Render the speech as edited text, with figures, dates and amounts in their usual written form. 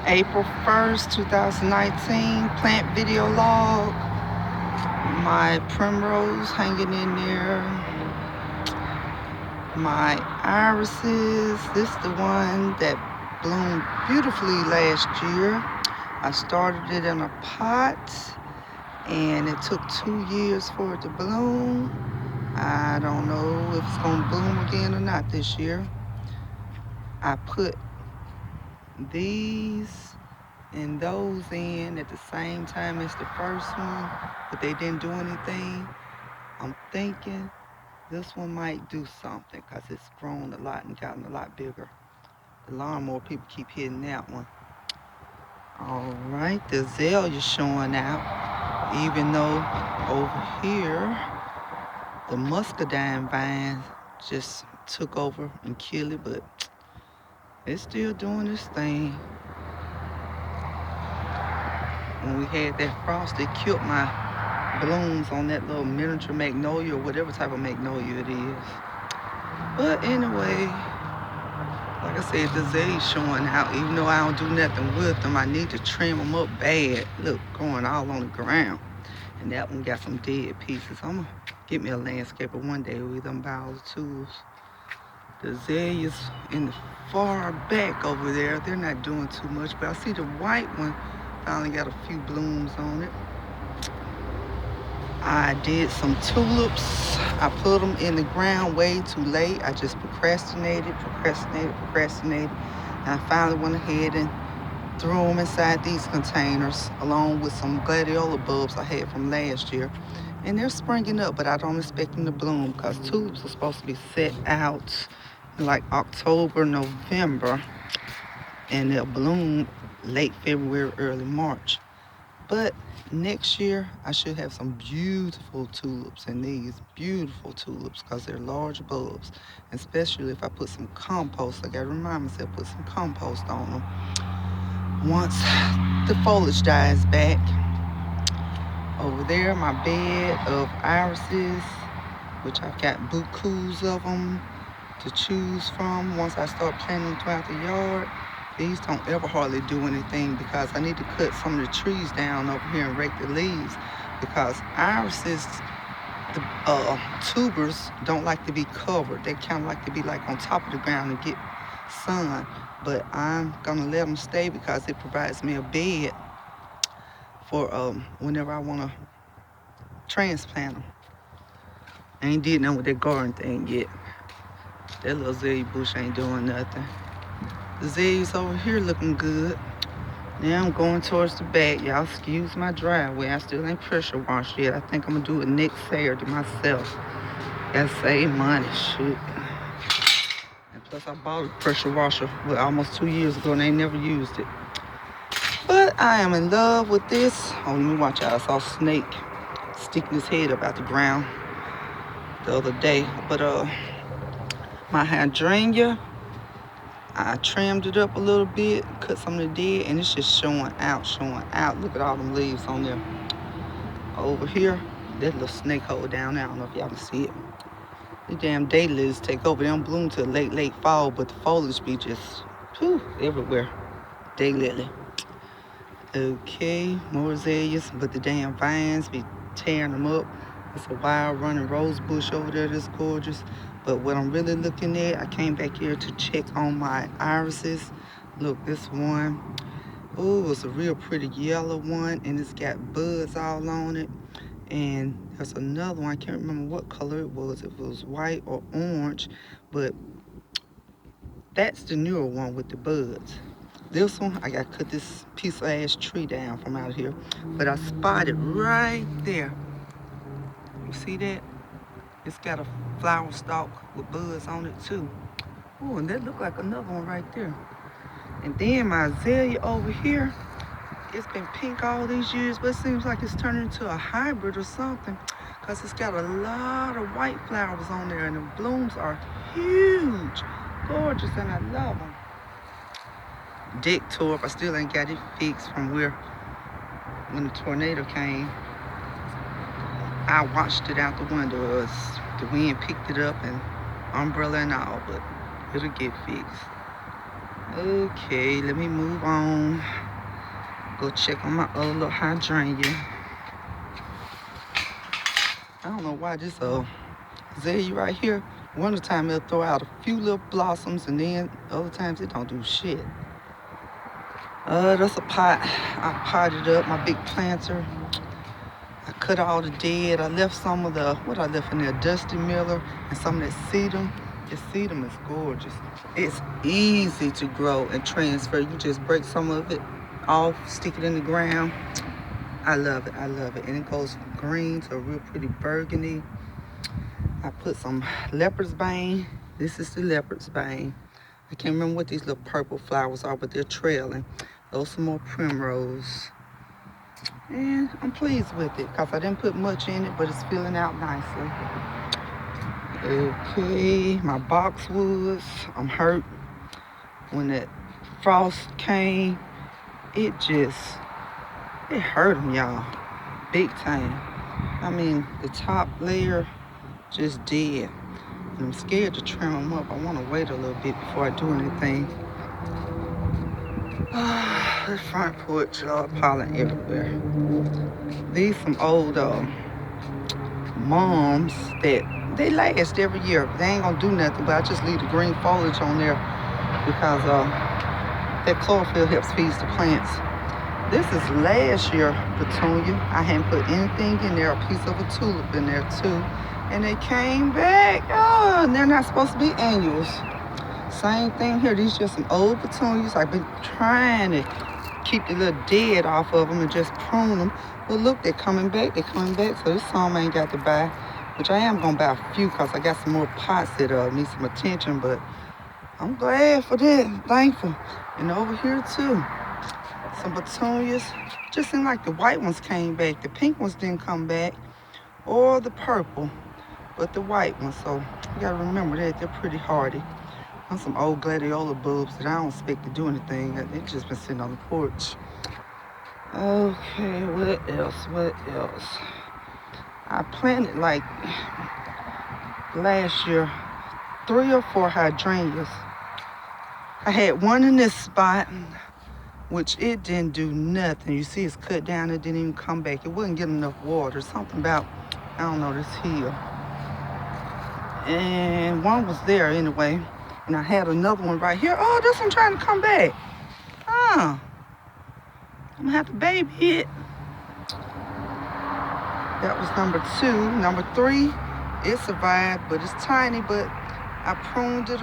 April 1st, 2019, plant video log. My primrose hanging in there. My irises. This is the one that bloomed beautifully last year. I started it in a pot and it took 2 years for it to bloom. I don't know if it's gonna bloom again or not this year. I put these and those in at the same time as the first one, but they didn't do anything. I'm thinking this one might do something because it's grown a lot and gotten a lot bigger. The lawnmower people keep hitting that one. All right, the azalea's showing out, even though over here the muscadine vine just took over and killed it, but it's still doing its thing. When we had that frost, it killed my blooms on that little miniature magnolia or whatever type of magnolia it is. But anyway, like I said, the azalea's showing out. Even though I don't do nothing with them, I need to trim them up bad. Look, going all on the ground. And that one got some dead pieces. I'm gonna get me a landscaper one day with them buy all the tools. The azaleas in the far back over there, they're not doing too much, but I see the white one finally got a few blooms on it. I did some tulips. I put them in the ground way too late. I just procrastinated. And I finally went ahead and threw them inside these containers along with some gladiola bulbs I had from last year. And they're springing up, but I don't expect them to bloom because tulips are supposed to be set out in like October, November, and they'll bloom late February, early March. But next year, I should have some beautiful tulips in these, beautiful tulips, because they're large bulbs. Especially if I put some compost. I gotta remind myself, put some compost on them. Once the foliage dies back, over there, my bed of irises, which I've got bukus of them to choose from once I start planting throughout the yard. These don't ever hardly do anything because I need to cut some of the trees down over here and rake the leaves because irises, the tubers don't like to be covered. They kind of like to be like on top of the ground and get sun. But I'm gonna let them stay because it provides me a bed for whenever I wanna transplant them. I ain't did nothing with that garden thing yet. That little azalea bush ain't doing nothing. The azaleas over here looking good. Now I'm going towards the back. Y'all excuse my driveway. I still ain't pressure washed yet. I think I'm gonna do it next Saturday myself. Gotta save money, shoot. And plus I bought a pressure washer almost 2 years ago and I ain't never used it. But I am in love with this. Oh, let me watch out. I saw a snake sticking his head up out the ground the other day. But my hydrangea, I trimmed it up a little bit, cut some of the dead, and it's just showing out. Look at all them leaves on there. Over here, that little snake hole down there, I don't know if y'all can see it. The damn daylilies take over. They don't bloom till late fall, but the foliage be just, everywhere. Daylily. Okay, more azaleas, but the damn vines be tearing them up. It's a wild running rose bush over there that's gorgeous. But what I'm really looking at, I came back here to check on my irises. Look, this one, oh, it's a real pretty yellow one, and it's got buds all on it. And there's another one, I can't remember what color it was, if it was white or orange, but that's the newer one with the buds. This one, I got to cut this piece of ash tree down from out here. But I spotted right there. You see that? It's got a flower stalk with buds on it too. Oh, and that looked like another one right there. And then my azalea over here, it's been pink all these years, but it seems like it's turning into a hybrid or something because it's got a lot of white flowers on there and the blooms are huge, gorgeous, and I love them. Deck tore up. I still ain't got it fixed from when the tornado came. I watched it out the window. The wind picked it up and umbrella and all, but it'll get fixed. Okay, let me move on. Go check on my other little hydrangea. I don't know why this azalea right here, one of the time it'll throw out a few little blossoms and then other times it don't do shit. That's a pot. I potted up my big planter. I cut all the dead. I left some of the, what I left in there, Dusty Miller and some of that sedum. The sedum is gorgeous. It's easy to grow and transfer. You just break some of it off, stick it in the ground. I love it, I love it. And it goes from green to a real pretty burgundy. I put some leopard's bane. This is the leopard's bane. I can't remember what these little purple flowers are, but they're trailing. Those some more primrose. And I'm pleased with it because I didn't put much in it, but it's filling out nicely. Okay, my boxwoods. I'm hurt. When that frost came, it hurt them, y'all. Big time. I mean, the top layer just dead. And I'm scared to trim them up. I want to wait a little bit before I do anything. The front porch, pollen everywhere. These some old moms that they last every year. They ain't gonna do nothing, but I just leave the green foliage on there because that chlorophyll helps feed the plants. This is last year petunia. I hadn't put anything in there, a piece of a tulip in there too. And they came back. Oh, and they're not supposed to be annuals. Same thing here. These just some old petunias. I've been trying to keep the little dead off of them and just prune them. But look, they're coming back. They're coming back. So this some I ain't got to buy, which I am going to buy a few because I got some more pots that need some attention. But I'm glad for that. I'm thankful. And over here too, some petunias. Just seemed like the white ones came back. The pink ones didn't come back, or the purple, but the white ones. So you got to remember that. They're pretty hardy. On some old gladiola bulbs that I don't expect to do anything. It's just been sitting on the porch. Okay, what else? I planted like last year 3 or 4 hydrangeas. I had one in this spot, which it didn't do nothing. You see it's cut down, it didn't even come back. It wouldn't get enough water. Something about, I don't know, this hill. And one was there anyway. And I had another one right here. Oh, this one trying to come back. I'm gonna have to baby it. That was number 2. Number 3, it survived, but it's tiny, but I pruned it